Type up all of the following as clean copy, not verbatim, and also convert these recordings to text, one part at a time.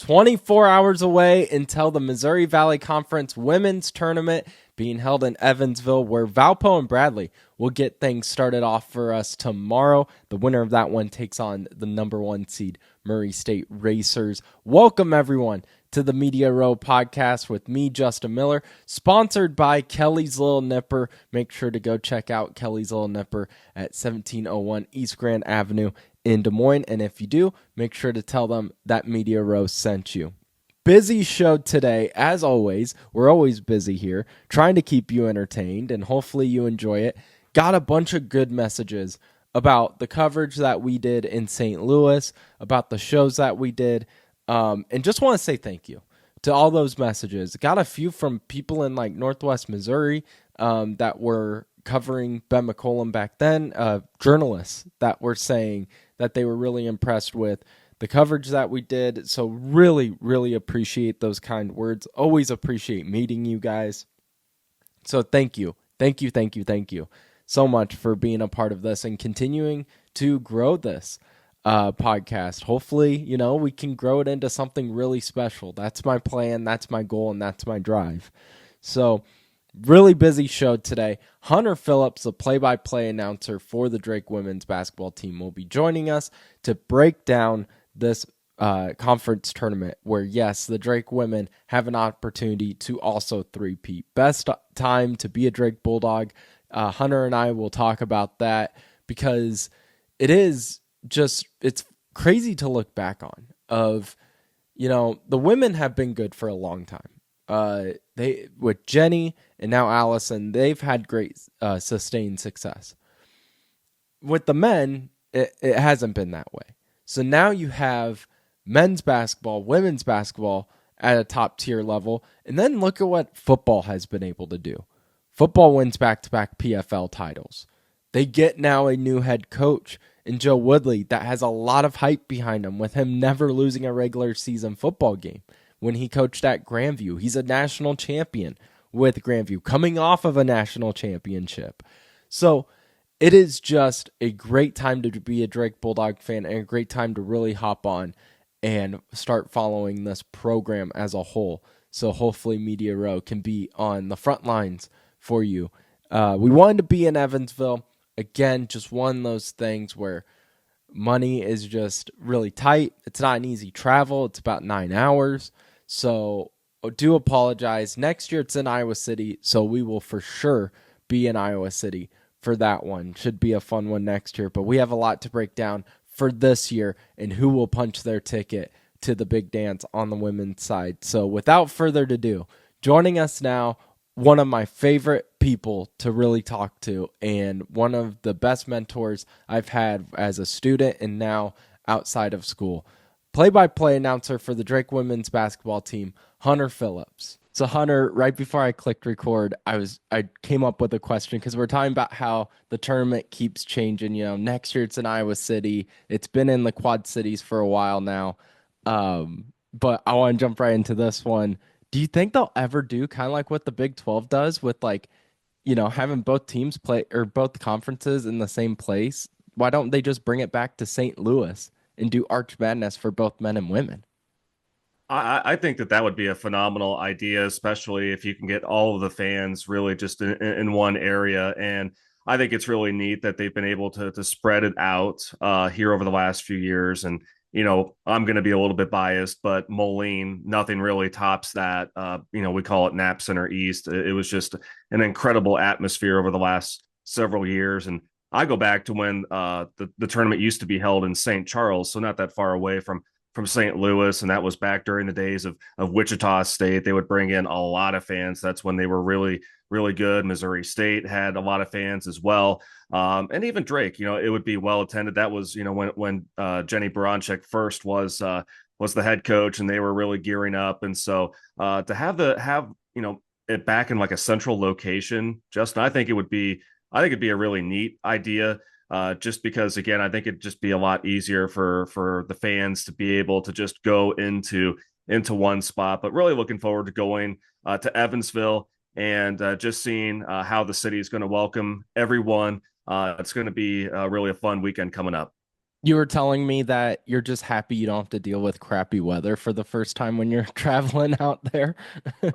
24 hours away until the Missouri Valley Conference Women's Tournament being held in Evansville, where Valpo and Bradley will get things started off for us tomorrow. The winner of that one takes on the number 1 seed Murray State Racers. Welcome, everyone, to the Media Row podcast with me, Justin Miller, sponsored by Kelly's Little Nipper. Make sure to go check out Kelly's Little Nipper at 1701 East Grand Avenue in Des Moines. And if you do, make sure to tell them that Media Row sent you. Busy show today, as always. We're always busy here, trying to keep you entertained, and hopefully you enjoy it. Got a bunch of good messages about the coverage that we did in St. Louis, about the shows that we did, and just want to say thank you to all those messages. Got a few from people in like Northwest Missouri that were covering Ben McCollum back then, journalists that were saying that they were really impressed with the coverage that we did. So really, really appreciate those kind words. Always appreciate meeting you guys. So thank you. Thank you so much for being a part of this and continuing to grow this podcast. Hopefully, we can grow it into something really special. That's my plan. That's my goal. And that's my drive. So really busy show today. Hunter Phillips, the play-by-play announcer for the Drake women's basketball team, will be joining us to break down this conference tournament where, yes, the Drake women have an opportunity to also three-peat. Best time to be a Drake Bulldog. Hunter and I will talk about that because it's crazy to look back on of, the women have been good for a long time. They, with Jenny and now Allison, they've had great sustained success. With the men, it hasn't been that way. So now you have men's basketball, women's basketball at a top tier level. And then look at what football has been able to do. Football wins back-to-back PFL titles. They get now a new head coach in Joe Woodley that has a lot of hype behind him, with him never losing a regular season football game when he coached at Grandview. He's a national champion with Grandview, coming off of a national championship. So it is just a great time to be a Drake Bulldog fan and a great time to really hop on and start following this program as a whole. So hopefully Media Row can be on the front lines for you. We wanted to be in Evansville. Again, just one of those things where money is just really tight. It's not an easy travel. It's about 9 hours. So I do apologize. Next year it's in Iowa City, so we will for sure be in Iowa City for that one. Should be a fun one next year, but we have a lot to break down for this year and who will punch their ticket to the big dance on the women's side. So without further ado, joining us now, one of my favorite people to really talk to and one of the best mentors I've had as a student and now outside of school. Play-by-play announcer for the Drake women's basketball team, Hunter Phillips. So Hunter, right before I clicked record, I came up with a question because we're talking about how the tournament keeps changing. Next year it's in Iowa City. It's been in the Quad Cities for a while now. But I want to jump right into this one. Do you think they'll ever do kind of like what the Big 12 does with having both teams play or both conferences in the same place? Why don't they just bring it back to St. Louis and do Arch Madness for both men and women? I think that would be a phenomenal idea, especially if you can get all of the fans really just in one area. And I think it's really neat that they've been able to spread it out here over the last few years. And, I'm going to be a little bit biased, but Moline, nothing really tops that. We call it Nap Center East. It was just an incredible atmosphere over the last several years. And I go back to when the tournament used to be held in St. Charles, so not that far away from St. Louis, and that was back during the days of Wichita State. They would bring in a lot of fans. That's when they were really, really good. Missouri State had a lot of fans as well. And even Drake, it would be well attended. That was, when Jenny Baranczyk first was the head coach, and they were really gearing up. And so to have it back in like a central location, Justin, I think it'd be a really neat idea. Just because, again, I think it'd just be a lot easier for the fans to be able to just go into one spot. But really looking forward to going to Evansville and just seeing how the city is going to welcome everyone. It's going to be really a fun weekend coming up. You were telling me that you're just happy you don't have to deal with crappy weather for the first time when you're traveling out there.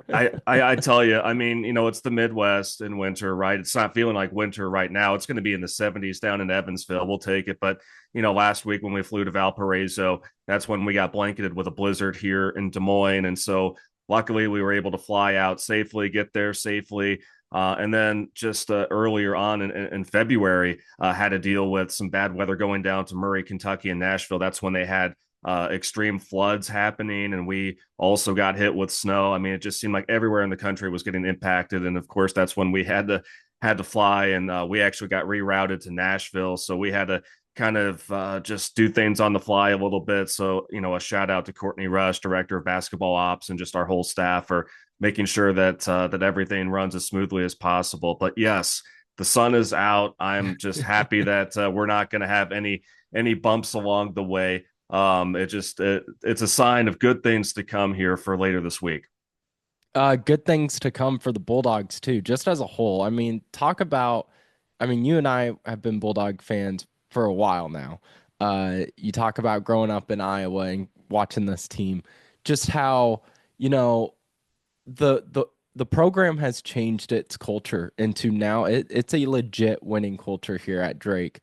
I tell you, I mean, it's the Midwest in winter, right? It's not feeling like winter right now. It's going to be in the 70s down in Evansville. We'll take it. But, last week when we flew to Valparaiso, that's when we got blanketed with a blizzard here in Des Moines. And so luckily we were able to fly out safely, get there safely. And then just earlier on in February, had to deal with some bad weather going down to Murray, Kentucky, and Nashville. That's when they had extreme floods happening, and we also got hit with snow. I mean, it just seemed like everywhere in the country was getting impacted, and of course, that's when we had to fly, and we actually got rerouted to Nashville, so we had to kind of just do things on the fly a little bit. So, a shout out to Courtney Rush, director of basketball ops, and just our whole staff for making sure that everything runs as smoothly as possible. But yes, the sun is out. I'm just happy that we're not going to have any bumps along the way. It's a sign of good things to come here for later this week. Good things to come for the Bulldogs too, just as a whole. I mean, you and I have been Bulldog fans for a while now. You talk about growing up in Iowa and watching this team, just how, you know, the program has changed its culture into now it's a legit winning culture here at Drake.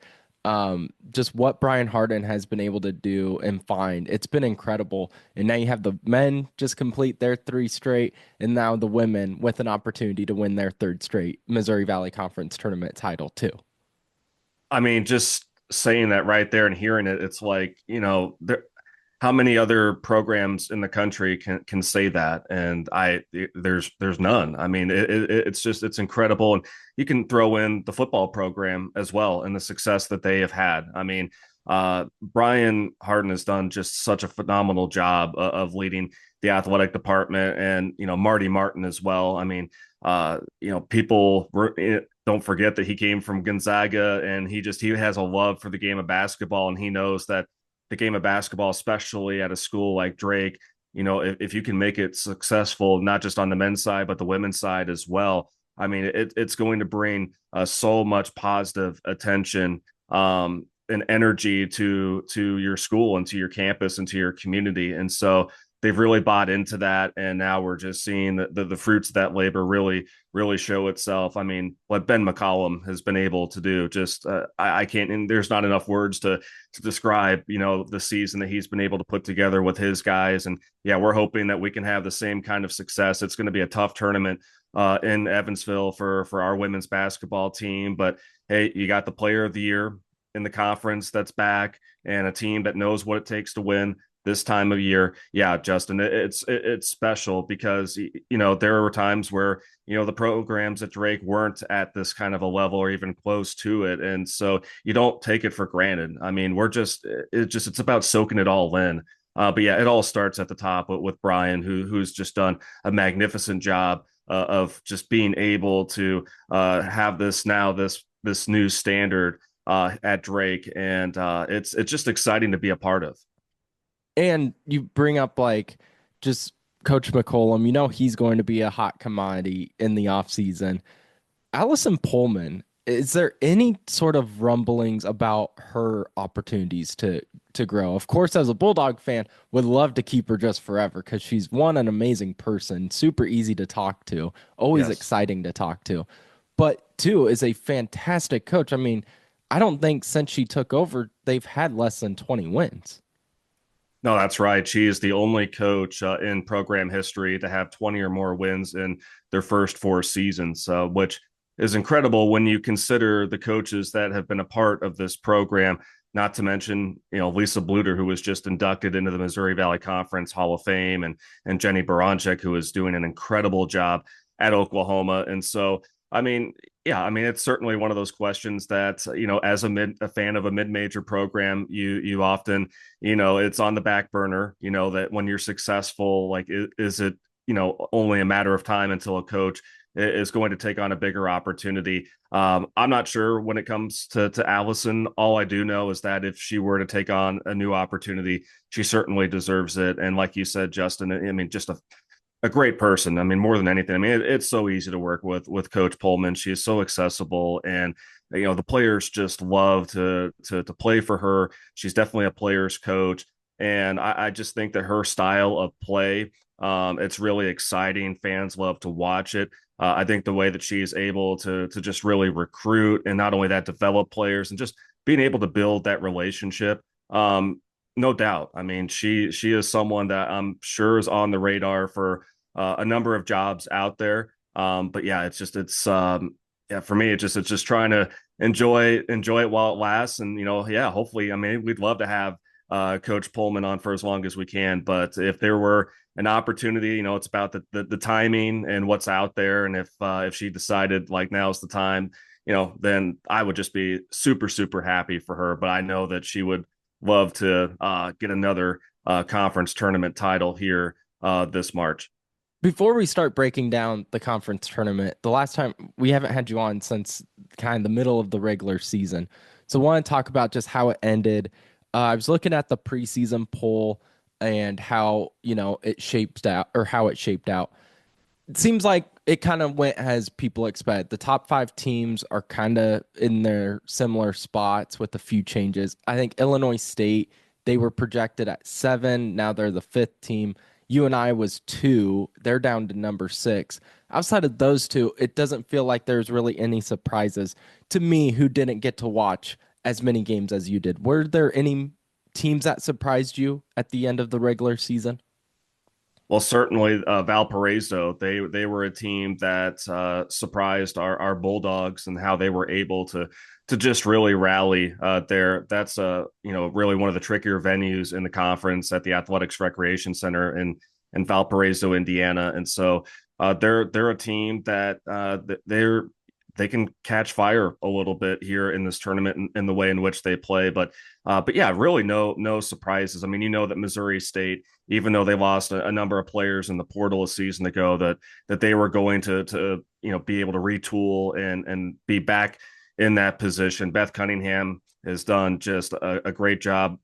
Just what Brian Harden has been able to do and find, it's been incredible. And now you have the men just complete their three straight, and now the women with an opportunity to win their third straight Missouri Valley Conference tournament title too. I mean, just saying that right there and hearing it, it's like, how many other programs in the country can say that? And there's none. I mean, it's incredible, and you can throw in the football program as well and the success that they have had. I mean, Brian Harden has done just such a phenomenal job of leading the athletic department, and Marty Martin as well. I mean, people don't forget that he came from Gonzaga, and he has a love for the game of basketball, and he knows that the game of basketball, especially at a school like Drake, if you can make it successful, not just on the men's side, but the women's side as well, I mean, it's going to bring so much positive attention and energy to your school and to your campus and to your community. And so they've really bought into that. And now we're just seeing the fruits of that labor really show itself. I mean, what Ben McCollum has been able to do, just I can't, and there's not enough words to describe, the season that he's been able to put together with his guys. And yeah, we're hoping that we can have the same kind of success. It's going to be a tough tournament in Evansville for our women's basketball team. But hey, you got the player of the year in the conference that's back, and a team that knows what it takes to win this time of year. Yeah, Justin, it's special because there were times where the programs at Drake weren't at this kind of a level or even close to it, and so you don't take it for granted. I mean, it's about soaking it all in. But yeah, it all starts at the top with Brian, who's just done a magnificent job of just being able to have this new standard at Drake, and it's just exciting to be a part of. And you bring up like just Coach McCollum, he's going to be a hot commodity in the offseason. Allison Pullman, is there any sort of rumblings about her opportunities to grow? Of course, as a Bulldog fan, would love to keep her just forever because she's one, an amazing person, super easy to talk to, always Yes. exciting to talk to. But two, is a fantastic coach. I mean, I don't think since she took over, they've had less than 20 wins. No, that's right. She is the only coach in program history to have 20 or more wins in their first four seasons, which is incredible when you consider the coaches that have been a part of this program. Not to mention, Lisa Bluter, who was just inducted into the Missouri Valley Conference Hall of Fame, and Jenny Baranczyk, who is doing an incredible job at Oklahoma. And so, I mean, yeah, I mean, it's certainly one of those questions that, as a fan of a mid-major program, you often, it's on the back burner, that when you're successful, like, is it, only a matter of time until a coach is going to take on a bigger opportunity. I'm not sure when it comes to Allison. All I do know is that if she were to take on a new opportunity, she certainly deserves it. And like you said, Justin, I mean, just a a great person. I mean, more than anything, I mean, it's so easy to work with Coach Pullman. She is so accessible, and the players just love to play for her. She's definitely a player's coach, and I just think that her style of play, it's really exciting. Fans love to watch it. I think the way that she's able to just really recruit, and not only that, develop players, and just being able to build that relationship. No doubt. I mean, she is someone that I'm sure is on the radar for a number of jobs out there. But yeah, yeah, for me, it's just trying to enjoy it while it lasts. And, yeah, hopefully, I mean, we'd love to have Coach Pullman on for as long as we can. But if there were an opportunity, it's about the timing and what's out there. And if she decided like now's the time, then I would just be super, super happy for her. But I know that she would love to get another conference tournament title here this March. Before we start breaking down the conference tournament, the last time we haven't had you on since kind of the middle of the regular season. So I want to talk about just how it ended. I was looking at the preseason poll and how, it shaped out or how it shaped out. It seems like it kind of went as people expect. The top five teams are kind of in their similar spots with a few changes. I think Illinois State, they were projected at 7. Now they're the fifth team. UNI was 2. They're down to number 6. Outside of those two, it doesn't feel like there's really any surprises to me who didn't get to watch as many games as you did. Were there any teams that surprised you at the end of the regular season? Well, certainly Valparaiso. They were a team that surprised our Bulldogs and how they were able to just really rally there. That's really one of the trickier venues in the conference at the Athletics Recreation Center in Valparaiso, Indiana. And so they're a team that they can catch fire a little bit here in this tournament in the way in which they play. But yeah, really no surprises. I mean, that Missouri State, even though they lost a number of players in the portal a season ago, that they were going to be able to retool and be back in that position. Beth Cunningham has done just a great job.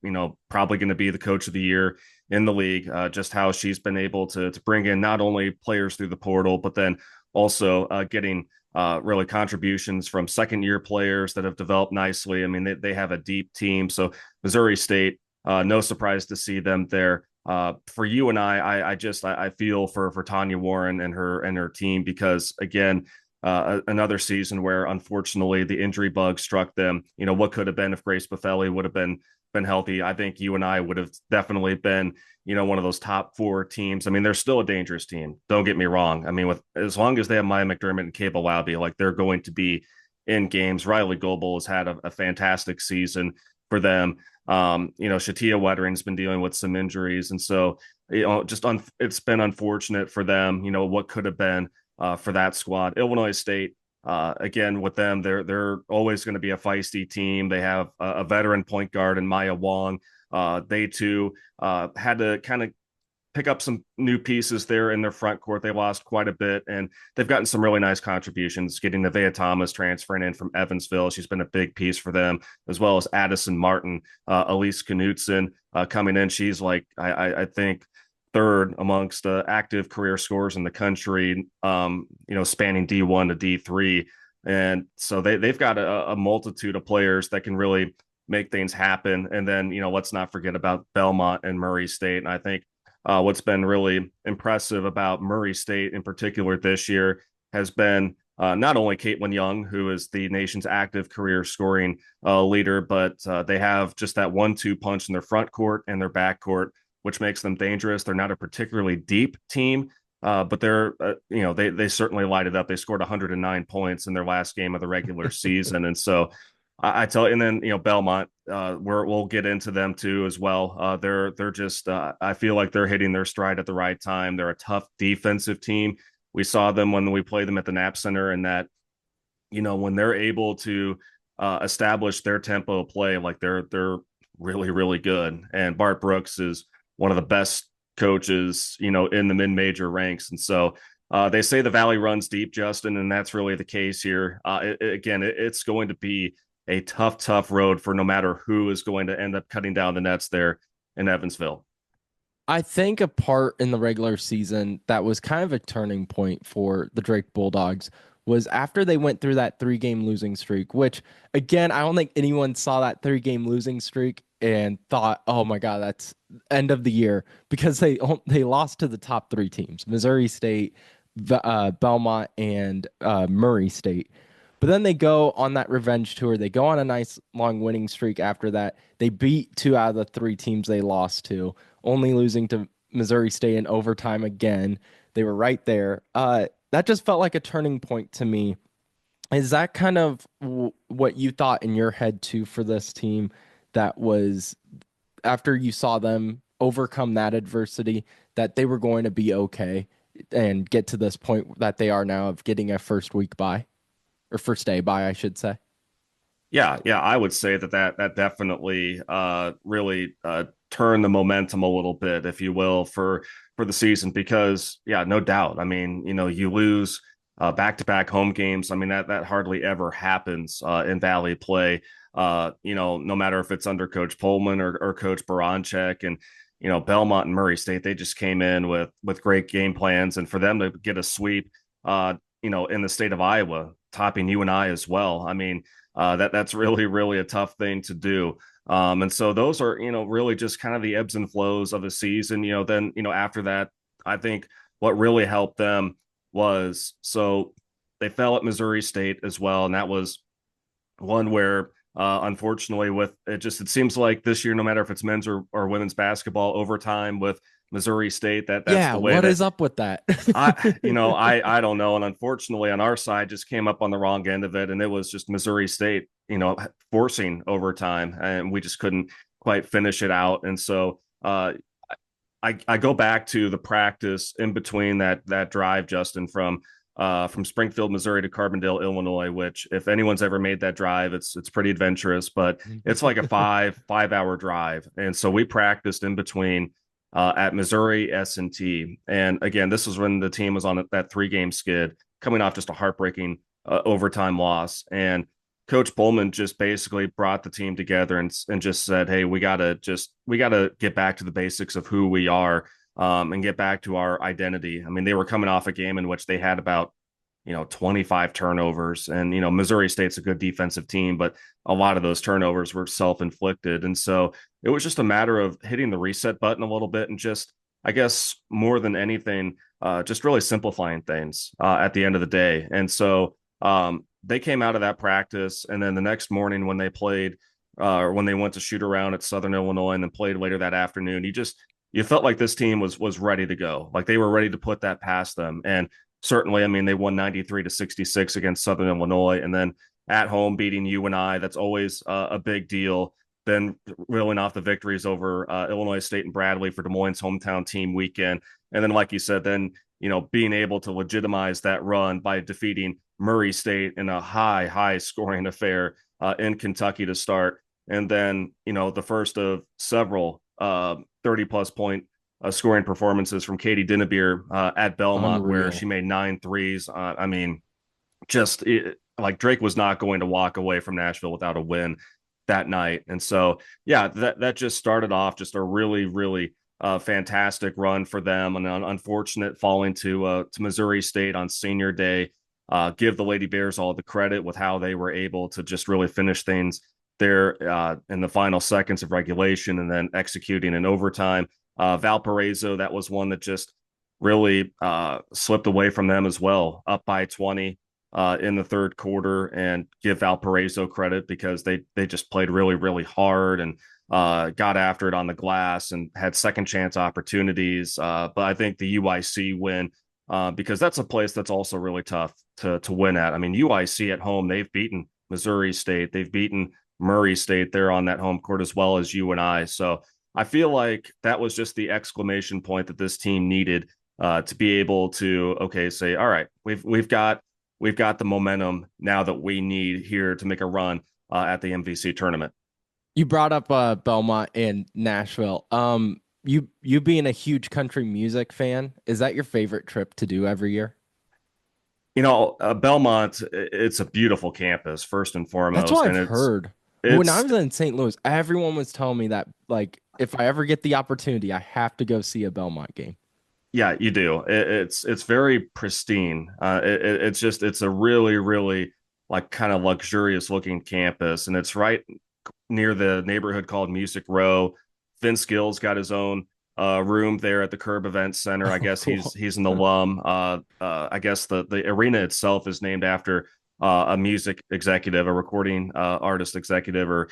Probably going to be the coach of the year in the league. Just how she's been able to bring in not only players through the portal, but then also getting really contributions from second year players that have developed nicely. I mean, they have a deep team. So Missouri State, no surprise to see them there. For you and I feel for Tanya Warren and her team, because again, another season where unfortunately the injury bug struck them. What could have been if Grace Buffelli would have been healthy? I think you and I would have definitely been one of those top 4 teams. I mean, they're still a dangerous team. Don't get me wrong. I mean, with as long as they have Maya McDermott and Cable Lowby, like they're going to be in games. Riley Goebel has had a fantastic season for them. Shatia Wettering's been dealing with some injuries, and so it's been unfortunate for them. What could have been for that squad. Illinois State, again, with them, they're always going to be a feisty team. They have a veteran point guard in Maya Wong. They too had to kind of pick up some new pieces there in their front court. They lost quite a bit, and they've gotten some really nice contributions. Getting Nevaeh Thomas transferring in from Evansville, she's been a big piece for them, as well as Addison Martin, Elise Knutson coming in. She's like I think third amongst active career scorers in the country, spanning D1 to D3. And so they've got a multitude of players that can really make things happen. And then, let's not forget about Belmont and Murray State. And I think what's been really impressive about Murray State in particular this year has been not only Caitlin Young, who is the nation's active career scoring leader, but they have just that 1-2 punch in their front court and their back court, which makes them dangerous. They're not a particularly deep team, but they're, they certainly light it up. They scored 109 points in their last game of the regular season. And so I tell you, and then, Belmont, we'll get into them too as well. They're just, I feel like they're hitting their stride at the right time. They're a tough defensive team. We saw them when we played them at the Knapp Center, and that, when they're able to establish their tempo of play, like they're really, really good. And Bart Brooks is one of the best coaches, in the mid-major ranks. And so they say the Valley runs deep, Justin, and that's really the case here. It's going to be a tough road for no matter who is going to end up cutting down the nets there in Evansville. I think a part in the regular season that was kind of a turning point for the Drake Bulldogs was after they went through that 3 game losing streak, which again, I don't think anyone saw that 3 game losing streak and thought, "Oh my God, that's end of the year," because they lost to the top 3 teams, Missouri State, Belmont, and Murray State. But then they go on that revenge tour. They go on a nice long winning streak after that. They beat 2 out of the 3 teams they lost to, only losing to Missouri State in overtime again. They were right there. That just felt like a turning point to me. Is that kind of what you thought in your head too for this team? That was after you saw them overcome that adversity, that they were going to be okay and get to this point that they are now of getting a first week bye or first day bye, I should say. Yeah, I would say that definitely really turned the momentum a little bit, if you will, for the season because yeah, no doubt. I mean, you lose back-to-back home games. I mean that hardly ever happens in Valley play. No matter if it's under Coach Pullman or Coach Baranchek, and Belmont and Murray State, they just came in with great game plans, and for them to get a sweep, in the state of Iowa, topping UNI as well. I mean that's really, really a tough thing to do. And so those are, really just kind of the ebbs and flows of the season. Then, after that, I think what really helped them was so they fell at Missouri State as well. And that was one where, unfortunately, with it seems like this year, no matter if it's men's or women's basketball, overtime with Missouri State, that's Yeah, the way what that is up with that? I don't know. And unfortunately on our side just came up on the wrong end of it. And it was just Missouri State, forcing overtime and we just couldn't quite finish it out. And so I go back to the practice in between that drive, Justin, from Springfield, Missouri to Carbondale, Illinois, which if anyone's ever made that drive, it's pretty adventurous, but it's like a 5 hour drive. And so we practiced in between at Missouri S&T. And again, this was when the team was on that 3 game skid, coming off just a heartbreaking overtime loss. And Coach Pullman just basically brought the team together and just said, "Hey, we gotta get back to the basics of who we are, and get back to our identity." I mean, they were coming off a game in which they had about 25 turnovers, and Missouri State's a good defensive team, but a lot of those turnovers were self-inflicted, and so it was just a matter of hitting the reset button a little bit and just, I guess, more than anything, just really simplifying things at the end of the day. And so they came out of that practice, and then the next morning when they played, or when they went to shoot around at Southern Illinois and then played later that afternoon, you felt like this team was ready to go, like they were ready to put that past them. And certainly, I mean, they won 93-66 against Southern Illinois, and then at home beating UNI. That's always a big deal. Then reeling off the victories over Illinois State and Bradley for Des Moines' hometown team weekend. And then, like you said, then being able to legitimize that run by defeating Murray State in a high scoring affair in Kentucky to start. And then, the first of several 30 plus point scoring performances from Katie Dinnebier at Belmont, where Unreal. she made 9 threes. I mean, like Drake was not going to walk away from Nashville without a win that night. And so, yeah, that just started off just a really, really fantastic run for them. And an unfortunate falling to Missouri State on senior day. Give the Lady Bears all the credit with how they were able to just really finish things there in the final seconds of regulation and then executing in overtime. Valparaiso, that was one that just really slipped away from them as well, up by 20 in the third quarter, and give Valparaiso credit because they just played really, really hard and got after it on the glass and had second chance opportunities. But I think the UIC win, because that's a place that's also really tough to win at. I mean, UIC at home, they've beaten Missouri State, they've beaten Murray State there on that home court, as well as UNI. So I feel like that was just the exclamation point that this team needed to be able to, okay, say, all right, we've got the momentum now that we need here to make a run at the MVC tournament. You brought up Belmont and Nashville. You being a huge country music fan, is that your favorite trip to do every year? Belmont, it's a beautiful campus first and That's what foremost, and I've heard. When I it's was in St. Louis, everyone was telling me that like if I ever get the opportunity, I have to go see a Belmont game. Yeah, you do. It's very pristine. It's a really like kind of luxurious looking campus, and it's right near the neighborhood called Music Row. Vince Gill's got his own room there at the Curb Event Center. I Oh, guess cool. he's an alum. I guess the arena itself is named after a music executive, a recording artist executive, or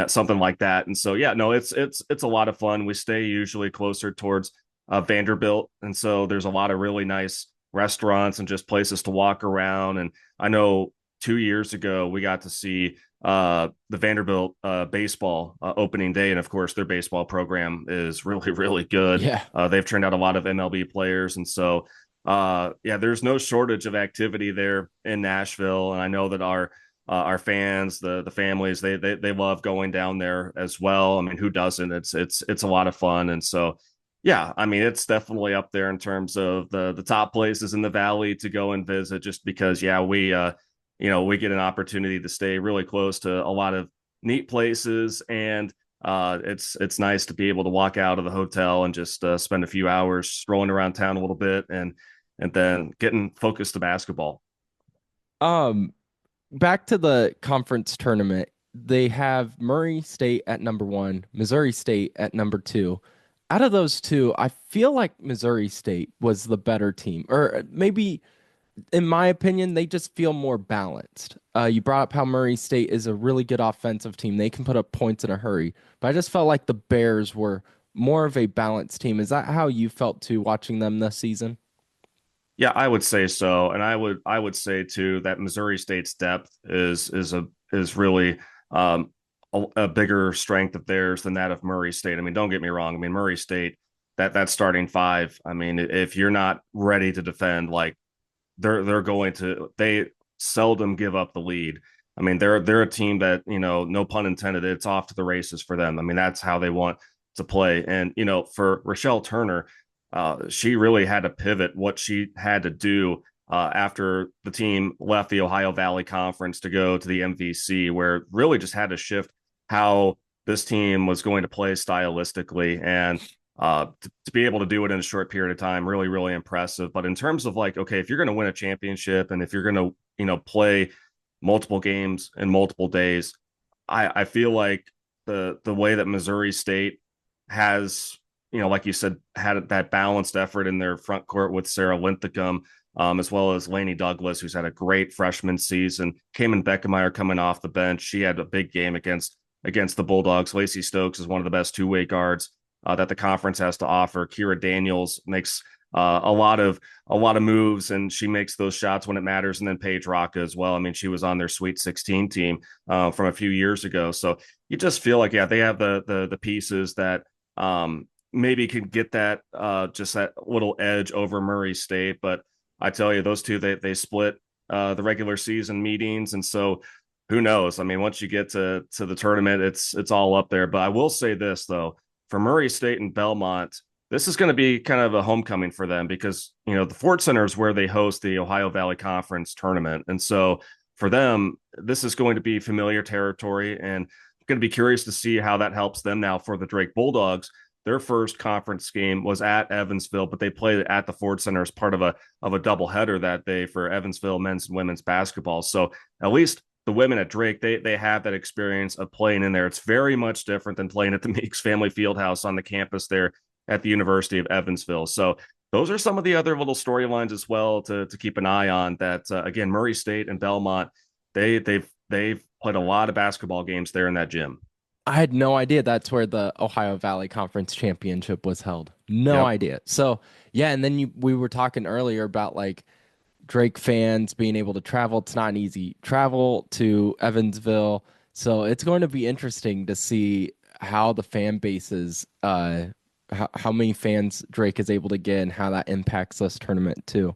something like that. And so yeah, no, it's a lot of fun. We stay usually closer towards Vanderbilt, and so there's a lot of really nice restaurants and just places to walk around. And I know 2 years ago we got to see the Vanderbilt baseball opening day, and of course their baseball program is really good. Yeah. They've turned out a lot of MLB players, and so yeah, there's no shortage of activity there in Nashville. And I know that our fans, the families, they love going down there as well. I mean, who doesn't? It's a lot of fun, and so yeah, I mean, it's definitely up there in terms of the top places in the valley to go and visit, just because yeah, we get an opportunity to stay really close to a lot of neat places, and it's nice to be able to walk out of the hotel and just spend a few hours strolling around town a little bit, and then getting focused to basketball. Um, Back to the conference tournament, they have Murray State at number one, Missouri State at number two. Out of those two, I feel like Missouri State was the better team, or maybe in my opinion, they just feel more balanced. You brought up how Murray State is a really good offensive team. They can put up points in a hurry, but I just felt like the Bears were more of a balanced team. Is that how you felt too watching them this season? Yeah, I would say so, and I would say too that Missouri State's depth is really a bigger strength of theirs than that of Murray State. I mean, don't get me wrong. I mean, Murray State, that starting five. I mean, if you're not ready to defend, like they seldom give up the lead. I mean, they're a team that, no pun intended, it's off to the races for them. I mean, that's how they want to play. And for Rochelle Turner, she really had to pivot what she had to do after the team left the Ohio Valley Conference to go to the MVC, where really just had to shift how this team was going to play stylistically. And to be able to do it in a short period of time, really impressive. But in terms of like, okay, if you're going to win a championship and if you're going to, play multiple games in multiple days, I feel like the way that Missouri State has, like you said, had that balanced effort in their front court with Sarah Linthicum, as well as Lainey Douglas, who's had a great freshman season. Kamen Beckemeyer coming off the bench. She had a big game against the Bulldogs. Lacey Stokes is one of the best two-way guards that the conference has to offer. Kira Daniels makes a lot of moves, and she makes those shots when it matters. And then Paige Rocca as well. I mean, she was on their Sweet 16 team from a few years ago. So you just feel like, yeah, they have the pieces that maybe can get that just that little edge over Murray State. But I tell you, those two, they split the regular season meetings, and so who knows? I mean, once you get to the tournament, it's all up there. But I will say this though, for Murray State and Belmont, this is going to be kind of a homecoming for them, because the Ford Center is where they host the Ohio Valley Conference tournament, and so for them, this is going to be familiar territory, and I'm going to be curious to see how that helps them now for the Drake Bulldogs. Their first conference game was at Evansville, but they played at the Ford Center as part of a doubleheader that day for Evansville men's and women's basketball. So at least the women at Drake, they have that experience of playing in there. It's very much different than playing at the Meeks Family Fieldhouse on the campus there at the University of Evansville. So those are some of the other little storylines as well to keep an eye on. That again, Murray State and Belmont, they've played a lot of basketball games there in that gym. I had no idea that's where the Ohio Valley Conference Championship was held. No Yep. idea. So, yeah, and then we were talking earlier about like Drake fans being able to travel. It's not an easy travel to Evansville. So, it's going to be interesting to see how the fan bases how many fans Drake is able to get and how that impacts this tournament too.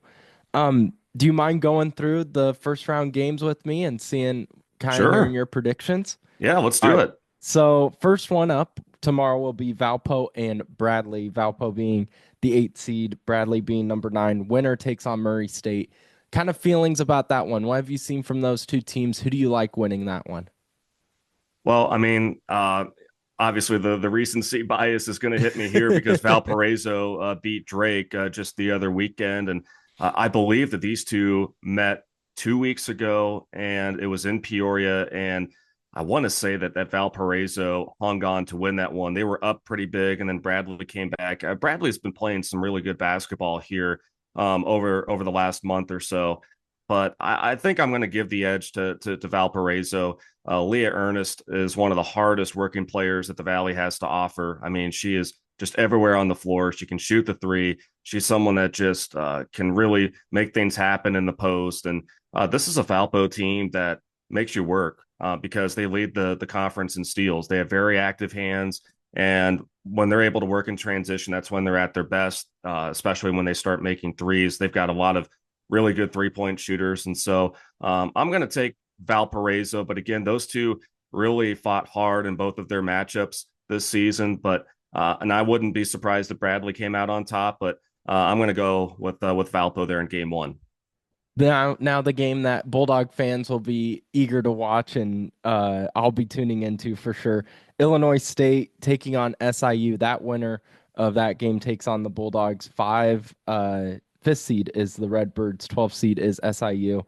Do you mind going through the first round games with me and seeing kind of hearing Sure. your predictions? Yeah, let's All do right. it. So first one up tomorrow will be Valpo and Bradley. Valpo being the 8th seed, Bradley being number 9. Winner takes on Murray State. Kind of feelings about that one. What have you seen from those two teams? Who do you like winning that one? Well, I mean, obviously the recency bias is going to hit me here because Valparaiso beat Drake just the other weekend, and I believe that these two met 2 weeks ago, and it was in Peoria, and I want to say that Valparaiso hung on to win that one. They were up pretty big, and then Bradley came back. Bradley's been playing some really good basketball here over the last month or so. But I think I'm going to give the edge to Valparaiso. Leah Ernest is one of the hardest working players that the Valley has to offer. I mean, she is just everywhere on the floor. She can shoot the three. She's someone that just can really make things happen in the post. And this is a Valpo team that makes you work because they lead the conference in steals. They have very active hands. And when they're able to work in transition, that's when they're at their best, especially when they start making threes. They've got a lot of really good 3-point shooters. And so I'm going to take Valparaiso. But again, those two really fought hard in both of their matchups this season. But and I wouldn't be surprised if Bradley came out on top. But I'm going to go with Valpo there in game one. Now the game that Bulldog fans will be eager to watch, and I'll be tuning into for sure. Illinois State taking on SIU. That winner of that game takes on the Bulldogs. Fifth seed is the Redbirds. 12th seed is SIU.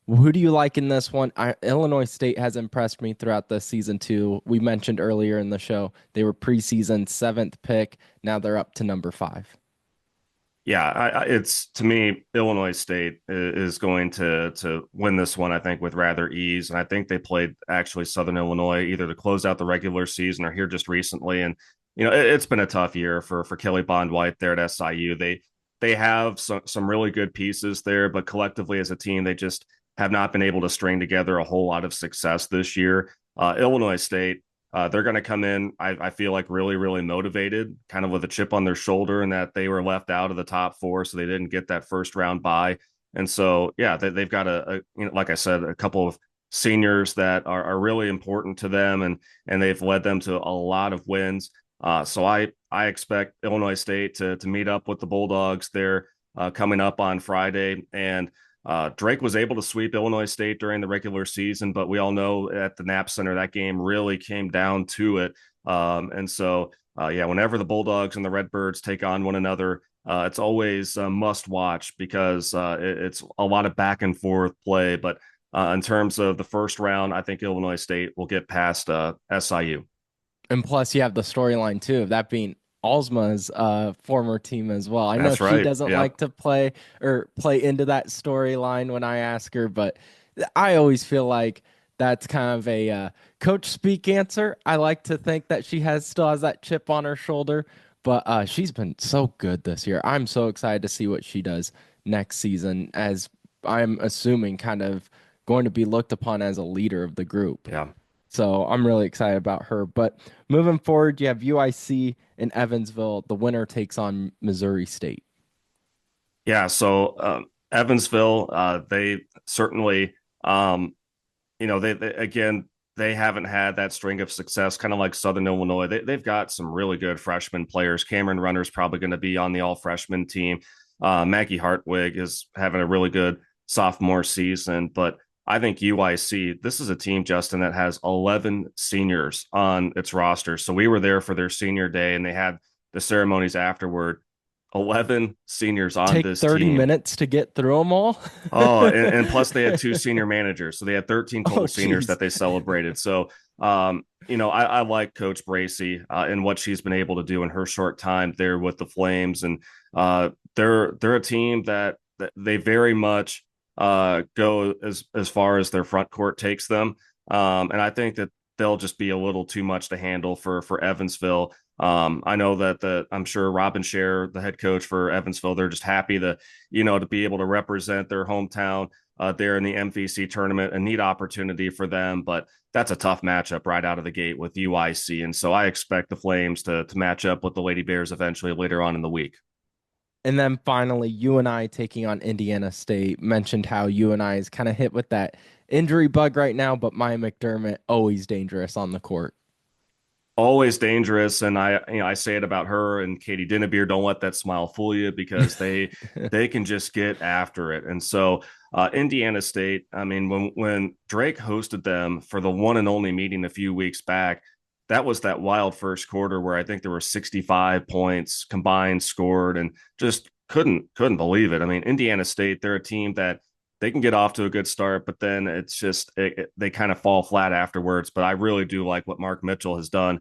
Who do you like in this one? Illinois State has impressed me throughout the season too. We mentioned earlier in the show they were preseason 7th pick. Now they're up to number 5. Yeah, it's to me, Illinois State is going to win this one, I think, with rather ease. And I think they played actually Southern Illinois either to close out the regular season or here just recently. And, it's been a tough year for Kelly Bond White there at SIU. They have some really good pieces there, but collectively as a team, they just have not been able to string together a whole lot of success this year. Illinois State, they're going to come in, I feel like, really, really motivated, kind of with a chip on their shoulder, and that they were left out of the top 4, so they didn't get that first round bye. And so, yeah, they've got like I said, a couple of seniors that are really important to them, and they've led them to a lot of wins. So I expect Illinois State to meet up with the Bulldogs there coming up on Friday. And Drake was able to sweep Illinois State during the regular season, but we all know at the Knapp Center that game really came down to it. And so, yeah, whenever the Bulldogs and the Redbirds take on one another, it's always a must watch because it's a lot of back and forth play. But in terms of the first round, I think Illinois State will get past SIU. And plus, you have the storyline too of that being Alsma's former team as well. I know That's she right. doesn't Yeah. like to play into that storyline when I ask her, but I always feel like that's kind of a coach speak answer. I like to think that she still has that chip on her shoulder, but she's been so good this year. I'm so excited to see what she does next season, as I'm assuming kind of going to be looked upon as a leader of the group. Yeah. So I'm really excited about her. But moving forward, you have UIC in Evansville. The winner takes on Missouri State. Yeah. So Evansville, they certainly, they again, they haven't had that string of success, kind of like Southern Illinois. They've got some really good freshman players. Cameron Runner's probably going to be on the all freshman team. Maggie Hartwig is having a really good sophomore season, but I think UIC, this is a team, Justin, that has 11 seniors on its roster. So we were there for their senior day and they had the ceremonies afterward. 11 seniors on Take this 30 team. minutes to get through them all. Oh, and plus they had 2 senior managers. So they had 13 Oh, total seniors geez. that they celebrated. So, I like Coach Bracy and what she's been able to do in her short time there with the Flames. And they're a team that they very much go as far as their front court takes them. And I think that they'll just be a little too much to handle for Evansville. I know that I'm sure Robin Scher, the head coach for Evansville, they're just happy to be able to represent their hometown there in the MVC tournament. A neat opportunity for them, but that's a tough matchup right out of the gate with UIC. And so I expect the Flames to match up with the Lady Bears eventually later on in the week. And then finally, UNI taking on Indiana State. Mentioned how UNI is kind of hit with that injury bug right now, but Maya McDermott, always dangerous on the court. Always dangerous, and I say it about her and Katie Dinnebeer. Don't let that smile fool you because they can just get after it. And so Indiana State, I mean, when Drake hosted them for the one and only meeting a few weeks back, that was that wild first quarter where I think there were 65 points combined scored, and just couldn't believe it. I mean, Indiana State, they're a team that they can get off to a good start, but then it's just they kind of fall flat afterwards. But I really do like what Mark Mitchell has done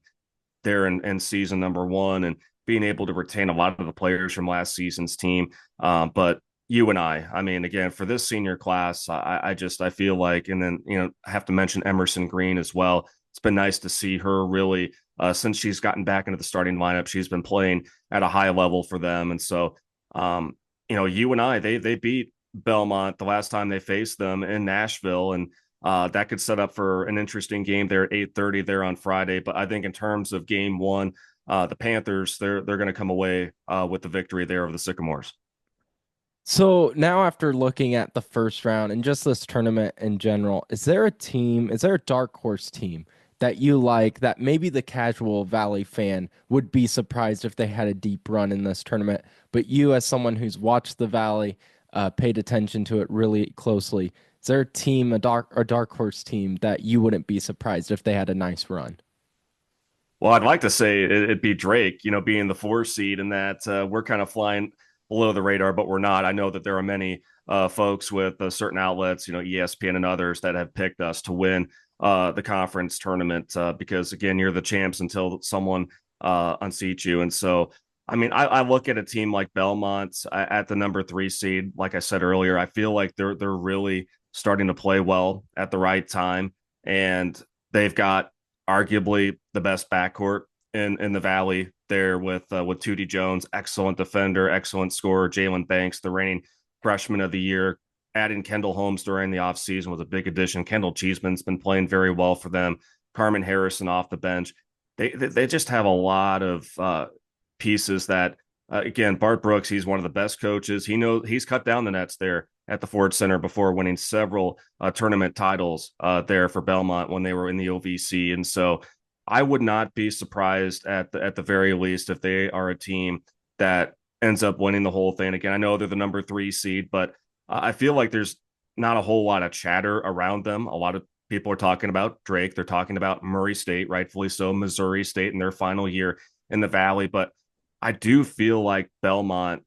there in season number one, and being able to retain a lot of the players from last season's team. But I mean, again, for this senior class, I feel like, and then, I have to mention Emerson Green as well. It's been nice to see her really, since she's gotten back into the starting lineup, she's been playing at a high level for them. And so, they beat Belmont the last time they faced them in Nashville, and that could set up for an interesting game there at 8:30 there on Friday. But I think in terms of game one, the Panthers, they're going to come away with the victory there over the Sycamores. So now, after looking at the first round and just this tournament in general, is there a dark horse team that you like that maybe the casual Valley fan would be surprised if they had a deep run in this tournament, but you, as someone who's watched the Valley, paid attention to it really closely, is there a team, a dark horse team that you wouldn't be surprised if they had a nice run? Well, I'd like to say it'd be Drake, being the 4 seed, and that we're kind of flying below the radar, but we're not. I know that there are many folks with certain outlets, ESPN and others, that have picked us to win the conference tournament because, again, you're the champs until someone unseats you. And so, I mean, I look at a team like Belmont at the number 3 seed. Like I said earlier, I feel like they're really starting to play well at the right time, and they've got arguably the best backcourt in the Valley there with Tootie Jones, excellent defender, excellent scorer. Jalen Banks, the reigning freshman of the year. Adding Kendall Holmes during the offseason was a big addition. Kendall Cheeseman's been playing very well for them. Carmen Harrison off the bench. They just have a lot of pieces that, again, Bart Brooks, he's one of the best coaches. He's cut down the nets there at the Ford Center before winning several tournament titles there for Belmont when they were in the OVC. And so I would not be surprised at the very least if they are a team that ends up winning the whole thing. Again, I know they're the number 3 seed, but I feel like there's not a whole lot of chatter around them. A lot of people are talking about Drake. They're talking about Murray State, rightfully so, Missouri State in their final year in the Valley. But I do feel like Belmont,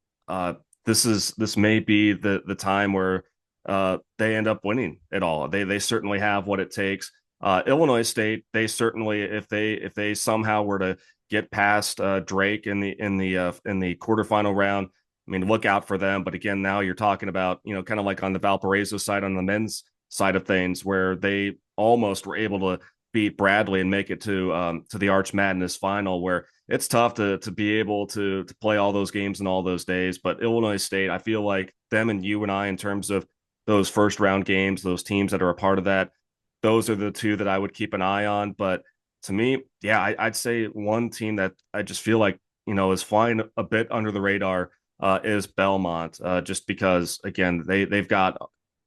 this may be the time where they end up winning it all. They certainly have what it takes. Illinois State, they certainly, if they somehow were to get past Drake in the quarterfinal round, I mean, look out for them. But again, now you're talking about, kind of like on the Valparaiso side, on the men's side of things, where they almost were able to beat Bradley and make it to the Arch Madness final, where it's tough to be able to play all those games in all those days. But Illinois State, I feel like them and UNI, in terms of those first round games, those teams that are a part of that, those are the two that I would keep an eye on. But to me, yeah, I'd say one team that I just feel like, is flying a bit under the radar is Belmont, just because, again, they've got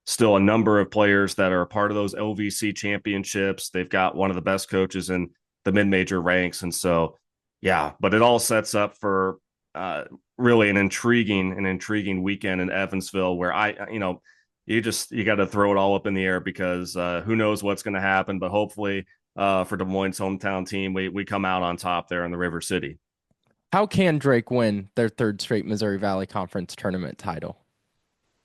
still a number of players that are a part of those LVC championships. They've got one of the best coaches in the mid-major ranks. And so, yeah, but it all sets up for really an intriguing weekend in Evansville, where you got to throw it all up in the air, because who knows what's going to happen. But hopefully for Des Moines' hometown team, we come out on top there in the River City. How can Drake win their third straight Missouri Valley Conference tournament title?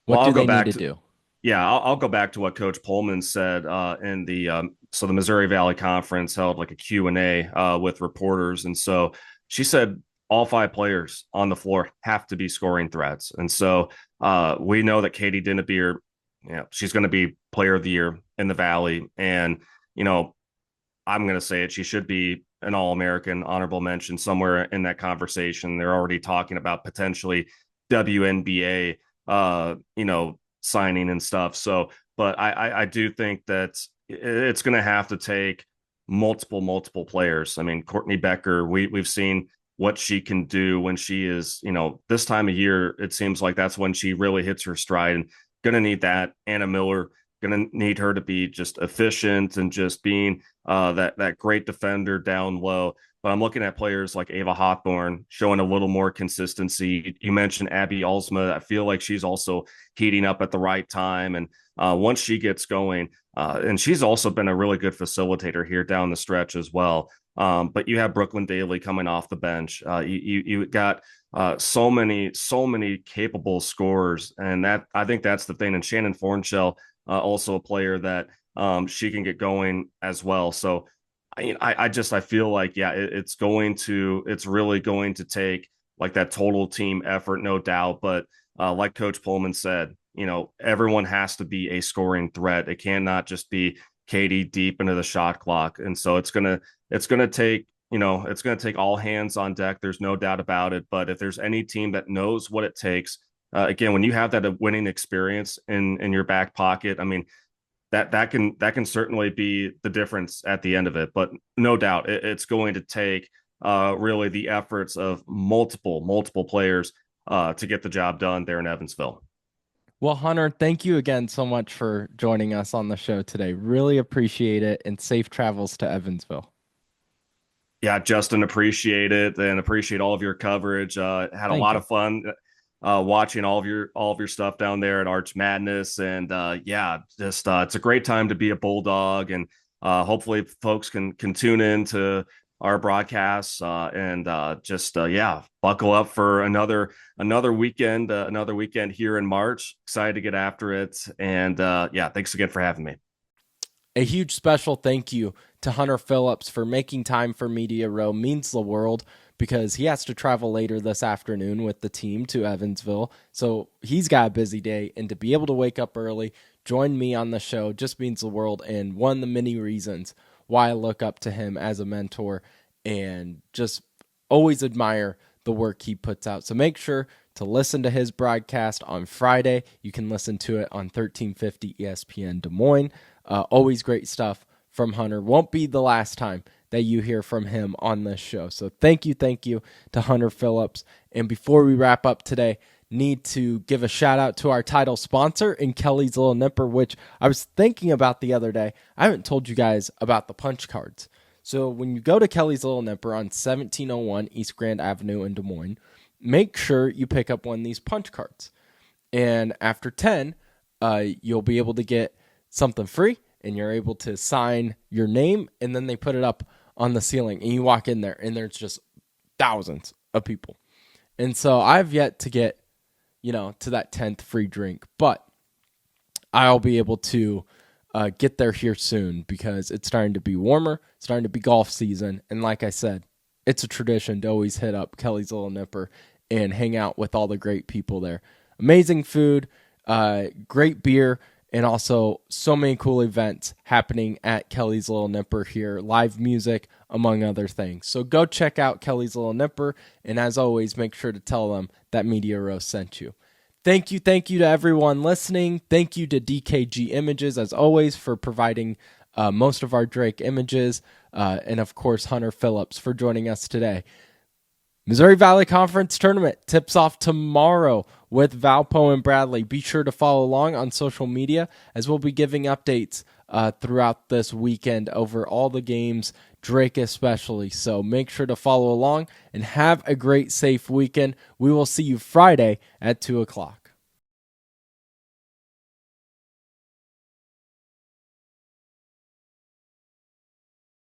Well, What do I'll go they need back to to do? Yeah, I'll go back to what Coach Pullman said in the Missouri Valley Conference held like a Q&A with reporters. And so she said all 5 players on the floor have to be scoring threats. And so we know that Katie Dinnebier, she's going to be player of the year in the Valley. And, I'm going to say it, she should be an All-American, honorable mention somewhere in that conversation. They're already talking about potentially WNBA, signing and stuff. So, but I do think that it's going to have to take multiple players. I mean, Courtney Becker, we've seen what she can do when she is, this time of year, it seems like that's when she really hits her stride, and going to need that. Anna Miller, going to need her to be just efficient and just being that great defender down low. but I'm looking at players like Ava Hawthorne showing a little more consistency. You mentioned Abby Alsma. I feel like she's also heating up at the right time. And once she gets going, and she's also been a really good facilitator here down the stretch as well. But you have Brooklyn Daly coming off the bench. You got so many capable scorers, and that I think that's the thing. And Shannon Fornshell, also a player that she can get going as well. So I feel like it's really going to take like that total team effort, no doubt. But like Coach Pullman said, everyone has to be a scoring threat. It cannot just be Katie deep into the shot clock, and so it's gonna take it's gonna take all hands on deck. There's no doubt about it. But if there's any team that knows what it takes, again, when you have that winning experience in your back pocket, I mean that can certainly be the difference at the end of it. But no doubt, it's going to take really the efforts of multiple players to get the job done there in Evansville. Well, Hunter, thank you again so much for joining us on the show today. Really appreciate it, and safe travels to Evansville. Yeah, Justin, appreciate it and appreciate all of your coverage. Had a Thank lot you. of fun watching all of your stuff down there at Arch Madness, and yeah, just it's a great time to be a Bulldog, and hopefully folks can tune in to our broadcasts and just yeah, buckle up for another weekend here in March. Excited to get after it, and yeah, thanks again for having me. A huge special thank you to Hunter Phillips for making time for Media Row. Means the world because he has to travel later this afternoon with the team to Evansville. So he's got a busy day, and to be able to wake up early, join me on the show just means the world, and one of the many reasons why I look up to him as a mentor and just always admire the work he puts out. So make sure to listen to his broadcast on Friday. You can listen to it on 1350 ESPN Des Moines. Always great stuff from Hunter. Won't be the last time that you hear from him on this show. So thank you to Hunter Phillips. And before we wrap up today, need to give a shout out to our title sponsor in Kelly's Little Nipper, which I was thinking about the other day. I haven't told you guys about the punch cards. So when you go to Kelly's Little Nipper on 1701 East Grand Avenue in Des Moines, make sure you pick up one of these punch cards. And after 10, you'll be able to get something free, and you're able to sign your name, and then they put it up on the ceiling, and you walk in there, and there's just thousands of people. And so I've yet to get, to that 10th free drink, but I'll be able to get there here soon because it's starting to be warmer, it's starting to be golf season, and like I said, it's a tradition to always hit up Kelly's Little Nipper and hang out with all the great people there. Amazing food, great beer, and also so many cool events happening at Kelly's Little Nipper here, live music, among other things. So go check out Kelly's Little Nipper, and as always, make sure to tell them that Media Row sent you. Thank you to everyone listening. Thank you to DKG Images, as always, for providing most of our Drake images, and of course, Hunter Phillips for joining us today. Missouri Valley Conference Tournament tips off tomorrow with Valpo and Bradley. Be sure to follow along on social media as we'll be giving updates throughout this weekend over all the games, Drake especially. So make sure to follow along and have a great, safe weekend. We will see you Friday at 2 o'clock.